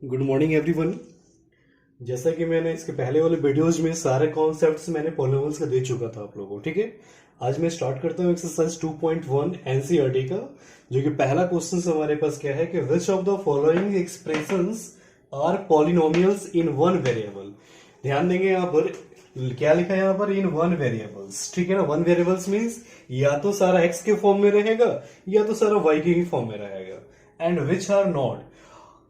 Good morning everyone. जैसा कि मैंने इसके पहले वाले वीडियोज में सारे कॉन्सेप्ट्स मैंने पॉलिनोमियल्स का दे चुका था आप लोगों को, ठीक है। आज मैं स्टार्ट करता हूँ एक्सरसाइज 2.1 एनसीईआरटी का, जो कि पहला क्वेश्चन हमारे पास क्या है कि which of the following expressions are polynomials in one variable. ध्यान देंगे यहाँ पर क्या लिखा है, यहाँ पर इन वन वेरिएबल्स, ठीक है ना। वन वेरिएबल्स मीन्स या तो सारा एक्स के फॉर्म में रहेगा या तो सारा वाई के ही फॉर्म में रहेगा। एंड विच आर नॉट,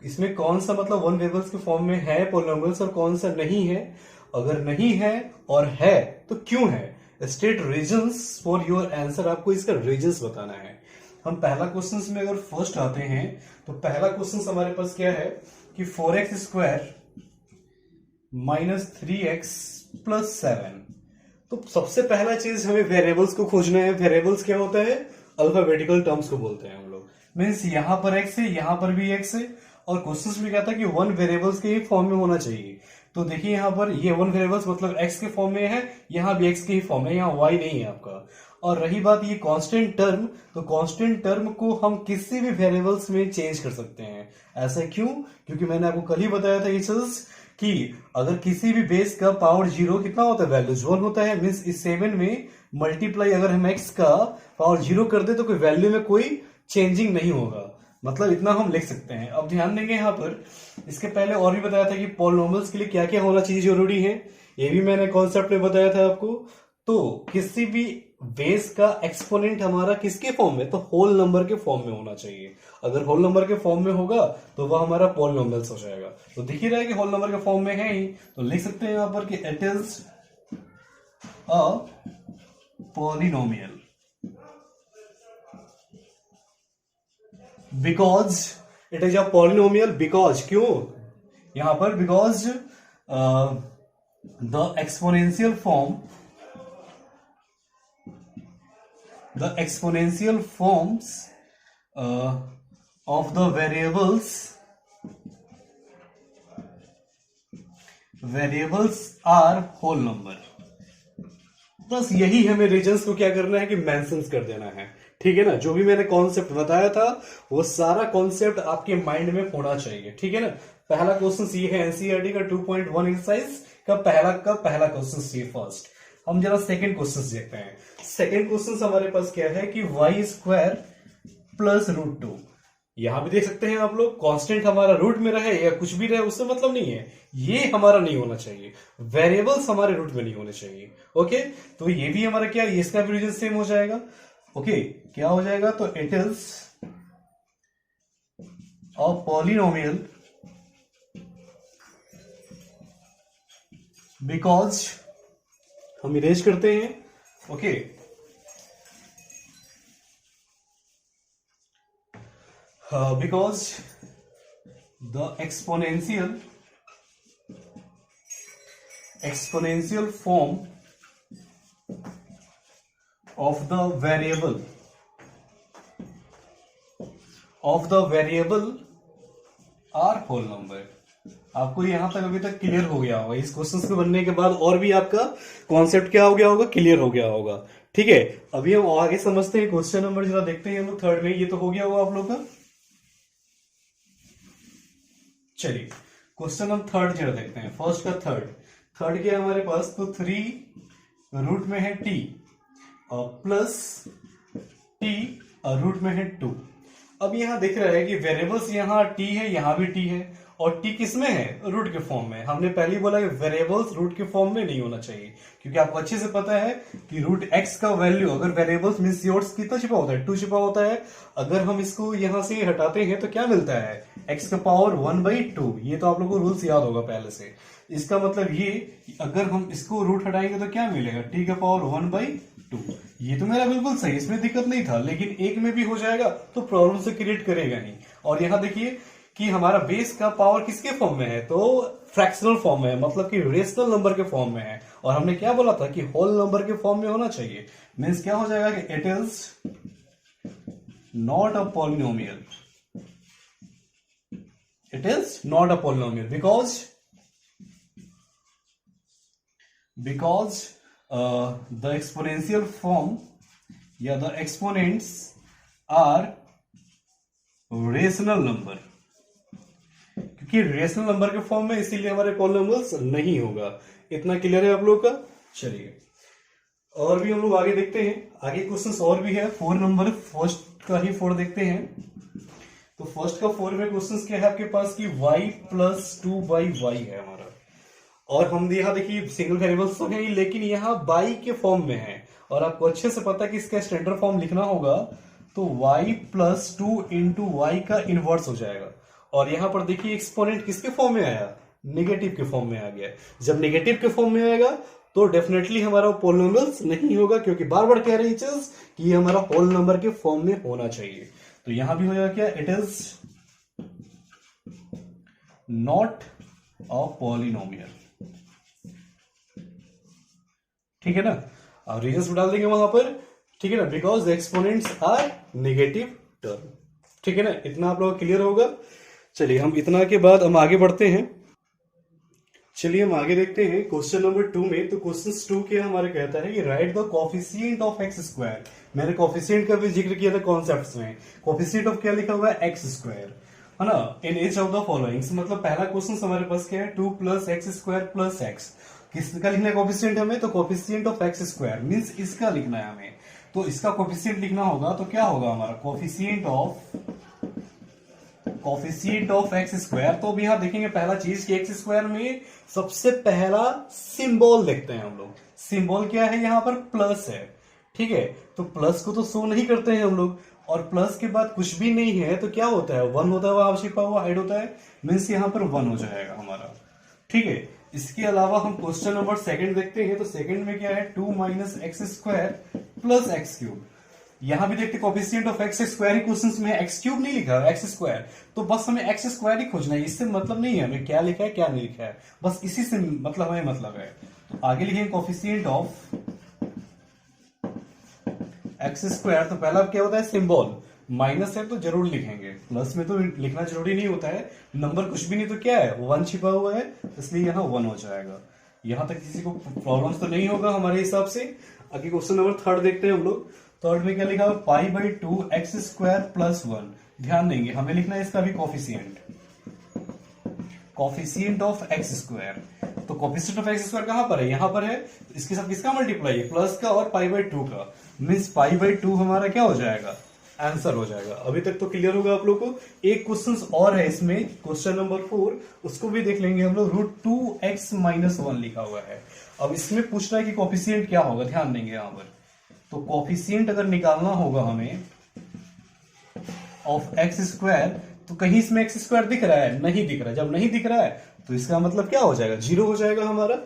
इसमें कौन सा मतलब वन वेरिएबल्स के फॉर्म में है पॉलिनोमियल्स और कौन सा नहीं है। अगर नहीं है और है तो क्यों है। State reasons for your answer, आपको इसका रीजंस बताना है। हम पहला क्वेश्चन में अगर फर्स्ट आते हैं तो पहला क्वेश्चन हमारे पास क्या है कि 4x square minus 3x plus 7। तो सबसे पहला चीज हमें वेरिएबल्स को खोजना है। वेरिएबल्स क्या होता है, अल्फाबेटिकल टर्म्स को बोलते हैं हम लोग। मीन्स यहां पर x है, यहां पर भी x है, और क्वेश्चन में क्या था कि वन वेरिएबल्स के ही फॉर्म में होना चाहिए। तो देखिए यहाँ पर ये वन वेरिएबल्स मतलब x के फॉर्म में है, यहाँ भी x के ही फॉर्म में, यहाँ y नहीं है आपका। और रही बात ये कांस्टेंट टर्म, तो कांस्टेंट टर्म को हम किसी भी वेरिएबल्स में चेंज कर सकते हैं। ऐसा क्यों? क्योंकि मैंने आपको कल ही बताया था ये चीज कि अगर किसी भी बेस का पावर जीरो कितना होता है, वैल्यूज 1 होता है। मीन्स इस 7 में मल्टीप्लाई अगर हम x का पावर जीरो कर दे तो कोई वैल्यू में कोई चेंजिंग नहीं होगा। मतलब इतना हम लिख सकते हैं। अब ध्यान देंगे यहाँ पर, इसके पहले और भी बताया था कि पॉलिनोमियल्स के लिए क्या क्या होना चाहिए, जरूरी है। ये भी मैंने कॉन्सेप्ट में बताया था आपको। तो किसी भी बेस का एक्सपोनेंट हमारा किसके फॉर्म में, तो होल नंबर के फॉर्म में होना चाहिए। अगर होल नंबर के फॉर्म में होगा तो वह हमारा पॉलिनोमियल्स हो जाएगा। तो दिख ही रहा है कि होल नंबर के फॉर्म में है ही, तो लिख सकते हैं यहां पर कि it is a polynomial because it is a polynomial. Because क्यों यहां पर, because the exponential form, the exponential forms of the variables are whole number. बस यही हमें रीजंस को क्या करना है कि मेंशन कर देना है, ठीक है ना। जो भी मैंने कॉन्सेप्ट बताया था वो सारा कॉन्सेप्ट आपके माइंड में होना चाहिए, ठीक है ना। पहला क्वेश्चन ये है एनसीईआरटी का 2.1 एक्सरसाइज का पहला क्वेश्चन ये फर्स्ट। हम जरा सेकंड क्वेश्चन देखते हैं। सेकंड क्वेश्चन हमारे पास क्या है कि y square plus root two. यहां भी देख सकते हैं आप लोग, कांस्टेंट हमारा रूट में रहे या कुछ भी रहे उससे मतलब नहीं है, ये हमारा नहीं होना चाहिए। वेरिएबल्स हमारे रूट में नहीं होने चाहिए। ओके, तो ये भी हमारा क्या, इसका भी रीजन सेम हो जाएगा। ओके, क्या हो जाएगा, तो it is a polynomial because, हम इरेज करते हैं। Okay, because the exponential form of the variable are whole number। आपको यहां तक अभी तक क्लियर हो गया होगा। इस क्वेश्चन के बनने के बाद और भी आपका कॉन्सेप्ट क्या हो गया होगा, क्लियर हो गया होगा, ठीक है। अभी हम आगे समझते हैं क्वेश्चन नंबर, जरा देखते हैं हम लोग थर्ड में। ये तो हो गया होगा आप लोग का। चलिए क्वेश्चन हम थर्ड जरा देखते हैं। फर्स्ट का थर्ड क्या है हमारे पास, तो 3 रूट में है टी और प्लस टी और रूट में है 2। अब यहां दिख रहा है कि वेरिएबल्स यहां टी है, यहां भी टी है, और टी किस में है, रूट के फॉर्म में। हमने पहले ही बोला कि वेरिएबल्स रूट के फॉर्म में नहीं होना चाहिए, क्योंकि आपको अच्छे से पता है कि रूट एक्स का वैल्यू अगर वेरिएबल्स मींस योर्स कितना छिपा होता है, 2 छिपा होता है। अगर हम इसको यहां से हटाते हैं तो क्या मिलता है, एक्स का पावर 1/2। ये तो आप लोगों को रूल्स याद होगा पहले से। इसका मतलब ये, अगर हम इसको रूट हटाएंगे तो क्या मिलेगा, टी का पावर 1/2। ये तो मेरा बिल्कुल सही, इसमें दिक्कत नहीं था। लेकिन एक में भी हो जाएगा तो प्रॉब्लम से क्रिएट करेगा नहीं। और यहां देखिए कि हमारा बेस का पावर किसके फॉर्म में है, तो फ्रैक्शनल फॉर्म में है, मतलब कि रेशनल नंबर के फॉर्म में है। और हमने क्या बोला था कि होल नंबर के फॉर्म में होना चाहिए। मीन्स क्या हो जाएगा कि it is not a polynomial, it is not a polynomial because the exponential form या the exponents are rational number। क्योंकि रेशनल नंबर के फॉर्म में, इसीलिए हमारे पॉलिनोमियल्स नहीं होगा। इतना क्लियर है आप लोग का? चलिए और भी हम लोग आगे देखते हैं, आगे क्वेश्चंस और भी है। 4 नंबर फर्स्ट का ही 4 देखते हैं। तो फर्स्ट का 4 में क्वेश्चंस क्या है आपके पास कि y प्लस 2/y है हमारा, और हम यहाँ देखिए सिंगल वेरिएबल्स तो है ही, लेकिन यहाँ y के फॉर्म में है, और आपको अच्छे से पता है कि इसका स्टैंडर्ड फॉर्म लिखना होगा, तो y प्लस 2 इंटू वाई का इनवर्स हो जाएगा। और यहां पर देखिए एक्सपोनेंट किसके फॉर्म में आया? नेगेटिव के फॉर्म में आ गया। जब नेगेटिव के फॉर्म में आएगा तो डेफिनेटली हमारा पॉलिनोमियल्स नहीं होगा, क्योंकि बार बार कह रही चीज कि ये हमारा होल नंबर के फॉर्म में होना चाहिए। तो यहां भी हो जाएगा क्या? It is not a polynomial. ठीक है ना? अब रीजंस डाल देंगे वहां पर, ठीक है ना, because the exponents are negative term. ठीक है ना? इतना आप लोग क्लियर होगा। चलिए हम इतना के बाद हम आगे बढ़ते हैं। चलिए हम आगे देखते हैं क्वेश्चन नंबर 2 में। तो क्वेश्चन 2 के हमारे कहता है कि right the coefficient of x square. मैंने कोफिशिएंट का भी जिक्र किया था कॉन्सेप्ट्स में। कोफिशिएंट ऑफ क्या लिखा हुआ है? एक्स स्क्वायर, है ना, in each of the followings. मतलब पहला क्वेश्चन हमारे पास क्या है? 2 plus x square plus x. किसका लिखना है कोफिशिएंट हमें? तो coefficient of x square means इसका लिखना है हमें। तो इसका कोफिशिएंट लिखना होगा, तो क्या होगा हमारा? Coefficient of x square. तो अब यहां देखेंगे पहला चीज कि एक्स स्क्वायर में सबसे पहला सिंबल देखते हैं हम लोग। सिंबल क्या है? यहां पर प्लस है। ठीक है, तो प्लस को तो शो नहीं करते हैं हम लोग, और प्लस के बाद कुछ भी नहीं है तो क्या होता है? 1 होता है, वहां छिपा हुआ ऐड होता है, मीन्स यहां पर 1 हो जाएगा हमारा। ठीक है, इसके अलावा हम क्वेश्चन नंबर 2 देखते हैं। तो सेकंड में क्या है? 2 minus x square plus x cube. यहां भी देखते coefficient of x square he questions में एक्स क्यूब नहीं लिखा है, एक्स स्क्वायर। तो बस हमें एक्स स्क्वायर ही खोजना है, इससे मतलब नहीं है हमें क्या लिखा है क्या नहीं लिखा है, बस इसी से मतलब हमें मतलब है। तो आगे लिखेंगे कोफिशिएंट ऑफ एक्स स्क्वायर। तो पहला क्या होता है? सिंबल। माइनस है तो जरूर लिखेंगे, प्लस में तो लिखना जरूरी नहीं होता है। नंबर कुछ भी नहीं तो क्या है? 1 छिपा हुआ है, इसलिए यहां 1 हो जाएगा। यहां तक किसी को प्रॉब्लम्स तो नहीं होगा हमारे हिसाब से। आगे क्वेश्चन नंबर 3 देखते हैं हम लोग। थर्ड में क्या लिखा? π/2 एक्स स्क्वायर प्लस 1। ध्यान देंगे हमें लिखना है इसका भी कोफिशिएंट ऑफ एक्स स्क्वायर। तो कोफिशिएंट ऑफ एक्स स्क्वायर कहां पर है? यहां पर है। तो इसके साथ किसका मल्टीप्लाई है? प्लस का और π/2 का, मीन्स π/2 हमारा क्या हो जाएगा? आंसर हो जाएगा। अभी तक तो क्लियर होगा आप लोग को। एक क्वेश्चन और है इसमें, क्वेश्चन नंबर 4, उसको भी देख लेंगे हम लोग। √2x - 1 लिखा हुआ है। अब इसमें पूछ रहा है कि कोफिशिएंट क्या होगा, ध्यान देंगे यहां पर। तो कोफिशिएंट अगर निकालना होगा हमें ऑफ एक्स स्क्वायर, तो कहीं इसमें एक्स स्क्वायर दिख रहा है? नहीं दिख रहा है। जब नहीं दिख रहा है तो इसका मतलब क्या हो जाएगा? 0 हो जाएगा हमारा।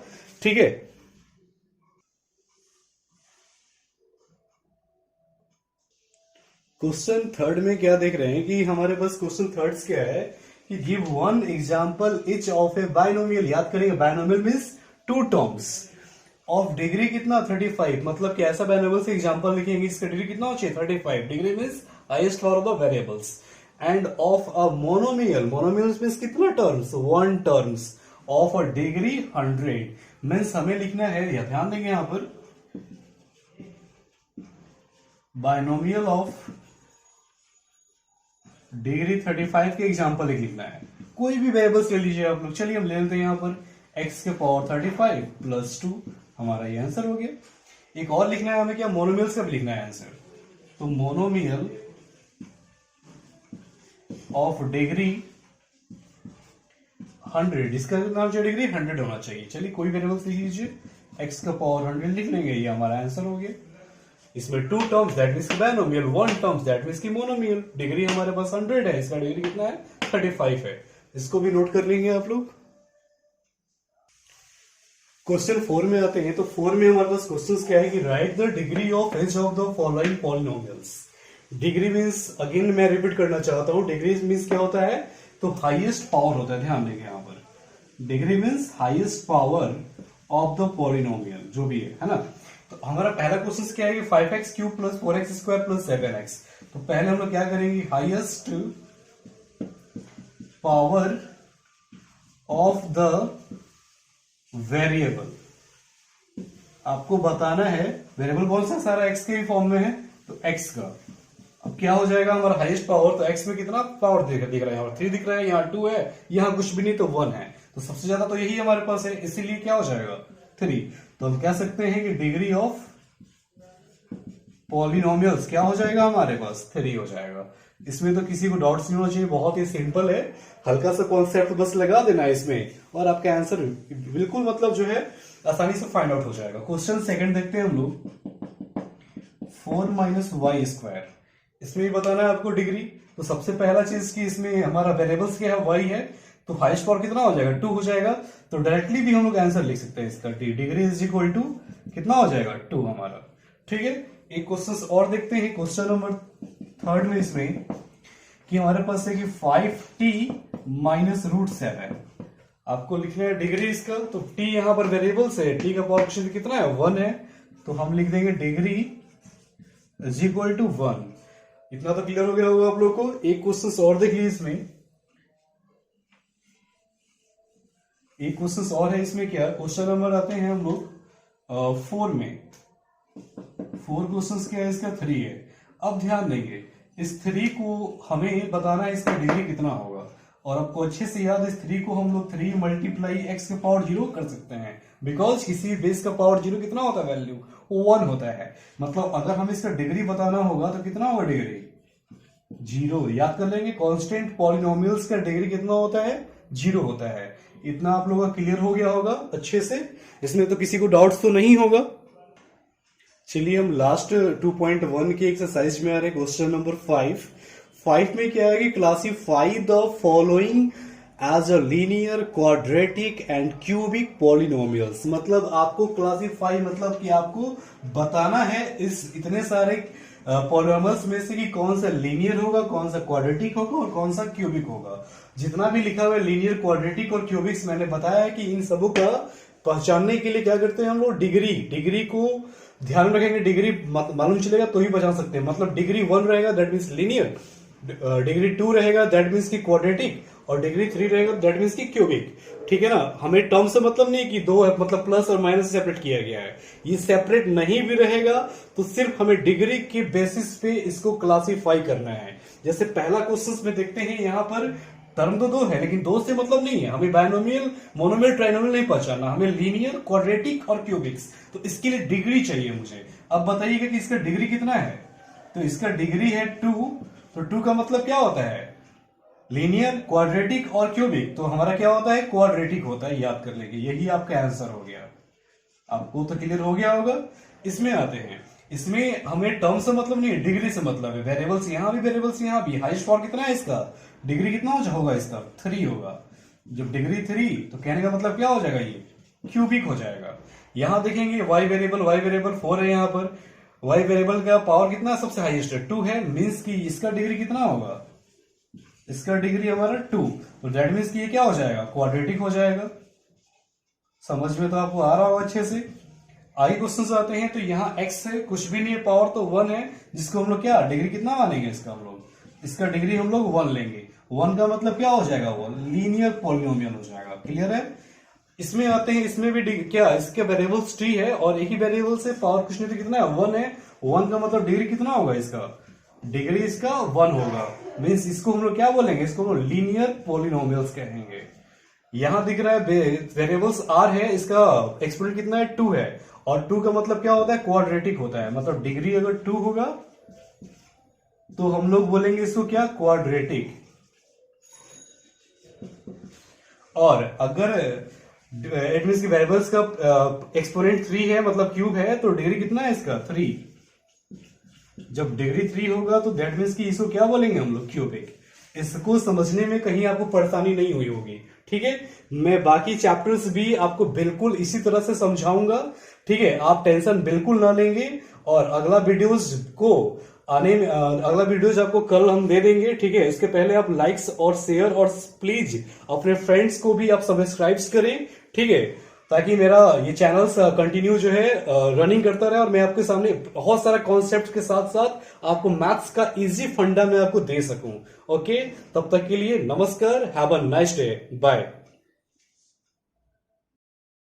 ठीक है, क्वेश्चन 3 में क्या देख रहे हैं कि हमारे पास क्वेश्चन 3 क्या है कि give one example each of A binomial. याद करेंगे binomial means 2 terms of degree कितना? 35। मतलब कि ऐसा बायनोमियल से एग्जांपल लिखेंगे, इसका डिग्री कितना हो चाहिए? 35। Degree means highest power of the variables. End of a monomial, monomial means कितना terms? 1 terms of a degree 100। Means हमें लिखना है, या ध्यान देंगे यहां पर, बायनोमियल ऑफ डिग्री 35 के एग्जांपल एक लिखना है। कोई भी वेरिएबल्स ले लीजिए आप लोग। चलिए हम ले लेते हैं यहां पर x के पावर 35 प्लस 2, हमारा ये आंसर हो गया। एक और लिखना है हमें, क्या? मोनोमियल का भी लिखना है आंसर। तो मोनोमियल ऑफ डिग्री 100, इसका नाम जो डिग्री 100 होना चाहिए। चलिए कोई वेरिएबल्स लिख लीजिए, x का पावर 100 लिख लेंगे, ये हमारा आंसर हो गया। इसमें 2 terms that means binomial, 1 terms that means की मोनोमियल। डिग्री हमारे पास 100 है, इसका डिग्री कितना है? 35 है। इसको भी नोट कर लेंगे आप लोग। क्वेश्चन 4 में आते हैं। तो 4 में हमारे पास क्वेश्चन क्या है कि right the degree of H of the following polynomials. Degree means, again मैं रिपीट करना चाहता हूं, डिग्री मींस क्या होता है? तो हाईएस्ट पावर होता है। ध्यान देंगे यहां पर, degree means highest power of the polynomial, जो भी है ना। तो हमारा पहला क्वेश्चन क्या है कि 5x cube plus 4x square plus 7x। तो पहले हम लोग क्या करेंगे? Highest power of the variable, आपको बताना है वेरिएबल कौन सा? सारा x के ही फॉर्म में है, तो x का। अब क्या हो जाएगा हमारा हाईएस्ट पावर, तो x में कितना पावर दिख रहा है, यहाँ 3 दिख रहा है, यहाँ 2 है, यहाँ कुछ भी नहीं तो 1 है, तो सबसे ज्यादा तो यही हमारे पास है, इसीलिए क्या हो जाएगा 3। तो हम कह सकते हैं कि डिग्री ऑफ पॉलिनोमियल्स क्या हो जाएगा हमारे पास 3 हो जाएगा। इसमें तो किसी को डाउट्स नहीं होना चाहिए, बहुत ही सिंपल है, हल्का सा कॉन्सेप्ट बस लगा देना है इसमें और आपका आंसर बिल्कुल मतलब जो है आसानी से फाइंड आउट हो जाएगा। क्वेश्चन सेकंड देखते हैं हम लोग, 4 माइनस वाई स्क्वायर, इसमें भी बताना है आपको डिग्री। तो सबसे पहला चीज की इसमें हमारा वेरिएबल्स क्या है, वाई है, तो हाईएस्ट पावर कितना हो जाएगा 2 हो जाएगा, तो डायरेक्टली भी हम लोग आंसर लिख सकते हैं इसका, डिग्री इज इक्वल टू कितना हो जाएगा 2 हमारा। ठीक है, एक क्वेश्चन और देखते हैं, क्वेश्चन नंबर थर्ड में इसमें कि हमारे पास है कि 5t माइनस रूट 7, आपको लिखना है डिग्री इसका, तो t यहां पर वेरिएबल्स है, t का पावर क्वेश्चन कितना है 1 है, तो हम लिख देंगे डिग्री इज इक्वल टू 1। इतना तो क्लियर हो गया होगा आप लोग को। एक क्वेश्चन और देखिए इसमें, एक क्वेश्चन और है इसमें, क्या क्वेश्चन नंबर आते हैं हम लोग 4 में, 4 क्वेश्चंस क्या है इसका 3 है। अब ध्यान देंगे इस 3 को हमें बताना है इसका डिग्री कितना होगा, और आपको अच्छे से याद है इस 3 को हम लोग 3 मल्टीप्लाई x के पावर 0 कर सकते हैं, बिकॉज किसी बेस का पावर 0 कितना होता है, वैल्यू 1 होता है। मतलब अगर हमें इसका डिग्री बताना होगा तो कितना होगा डिग्री 0, याद कर लेंगे कांस्टेंट पॉलिनोमियल्स का डिग्री कितना होता है 0 होता है। इतना आप लोगों का क्लियर हो गया होगा अच्छे से, इसमें तो किसी को डाउट्स तो नहीं होगा। चलिए हम लास्ट 2.1 की एक्सरसाइज में आ रहे, क्वेश्चन नंबर 5 में क्या है कि classify the following as a linear quadratic and cubic polynomials. मतलब आपको क्लासीफाई मतलब कि आपको बताना है इस इतने सारे पॉलिनोमियल्स में से कि कौन सा लीनियर होगा, कौन सा क्वाड्रेटिक होगा और कौन सा क्यूबिक होगा। जितना भी लिखा हुआ है लीनियर, क्वाड्रेटिक और क्यूबिक्स, मैंने बताया है कि इन सबों का पहचानने के लिए क्या करते हैं हम लोग, डिग्री को ध्यान रखेंगे, डिग्री मालूम चलेगा तो ही पहचान सकते हैं। मतलब डिग्री 1 रहेगा दैट मीन्स लीनियर, डिग्री 2 रहेगा दैट मीन्स की क्वाड्रेटिक, और डिग्री 3 रहेगा दैट मीन्स की क्यूबिक। ठीक है ना, हमें टर्म से मतलब नहीं कि दो मतलब प्लस और माइनस सेपरेट किया गया है, ये सेपरेट नहीं भी रहेगा तो सिर्फ हमें डिग्री के बेसिस पे इसको क्लासीफाई करना है। जैसे पहला क्वेश्चन में देखते हैं, यहाँ पर टर्म तो 2 है लेकिन 2 से मतलब नहीं है, हमें बायनोमियल, मोनोमियल, ट्राइनोमियल नहीं पहचानना, हमें लीनियर, क्वाड्रेटिक और क्यूबिक्स, तो इसके लिए डिग्री चाहिए मुझे। अब बताइएगा कि इसका डिग्री कितना है, तो इसका डिग्री है 2, तो 2 का मतलब क्या होता है लीनियर, क्वाड्रेटिक और क्यूबिक, तो हमारा क्या होता है क्वाड्रेटिक होता है, याद कर लेंगे, यही आपका आंसर हो गया। आपको तो क्लियर हो गया होगा। इसमें आते हैं, इसमें हमें टर्म से मतलब नहीं है, डिग्री से मतलब है, वेरिएबल्स यहां भी, वेरिएबल्स यहां भी। हाईएस्ट पावर कितना है इसका, डिग्री कितना होगा इसका 3 होगा। जब डिग्री 3 तो कहने का मतलब क्या हो जाएगा, ये क्यूबिक हो जाएगा। यहां देखेंगे y वेरिएबल 4 है, यहाँ पर y वेरिएबल का पावर कितना सबसे हाईएस्ट है 2 है, मीन्स की इसका डिग्री कितना होगा, इसका डिग्री हमारा 2, तो दैट मीन्स की ये क्या हो जाएगा क्वाड्रेटिक हो जाएगा। समझ में तो आपको आ रहा होगा अच्छे से। आगे क्वेश्चन आते हैं, तो यहाँ x है, कुछ भी नहीं है, पावर तो 1 है, जिसको हम लोग क्या डिग्री कितना मानेंगे इसका, हम लोग इसका डिग्री हम लोग 1 लेंगे। 1 का मतलब क्या हो जाएगा, वो लीनियर पॉलिनोमियल हो जाएगा। क्लियर है। इसमें आते हैं, इसमें भी क्या इसके वेरिएबल्स t है और एक ही वेरिएबल से पावर कुछ नहीं तो कितना है 1 है। 1 का मतलब डिग्री कितना होगा इसका, डिग्री इसका 1 होगा, मीन्स इसको हम लोग क्या बोलेंगे, इसको हम लोग लीनियर पॉलिनोमियल्स कहेंगे। यहां दिख रहा है वेरिएबल्स r है, इसका एक्सपोनेंट कितना है 2 है, और 2 का मतलब क्या होता है क्वाड्रेटिक होता है। मतलब डिग्री अगर 2 होगा तो हम लोग बोलेंगे इसको क्या क्वाड्रेटिक, और अगर इट मींस की वेरिएबल्स का एक्सपोनेंट 3 है मतलब क्यूब है, तो डिग्री कितना है इसका 3। जब डिग्री 3 होगा तो दैट मीन्स की इसको क्या बोलेंगे हम लोग क्यूबिक। इसको समझने में कहीं आपको परेशानी नहीं हुई होगी। ठीक है, मैं बाकी चैप्टर्स भी आपको बिल्कुल इसी तरह से समझाऊंगा। ठीक है, आप टेंशन बिल्कुल ना लेंगे, और अगला वीडियोस को आने में अगला वीडियोस आपको कल हम दे देंगे। ठीक है, इसके पहले आप लाइक्स और शेयर और प्लीज अपने फ्रेंड्स को भी आप सब्सक्राइब करें। ठीक है, ताकि मेरा ये चैनल कंटिन्यू जो है रनिंग करता रहे, और मैं आपके सामने बहुत सारा कॉन्सेप्ट के साथ साथ आपको मैथ्स का इजी फंडा मैं आपको दे सकूं। ओके, तब तक के लिए नमस्कार, have a nice day, bye.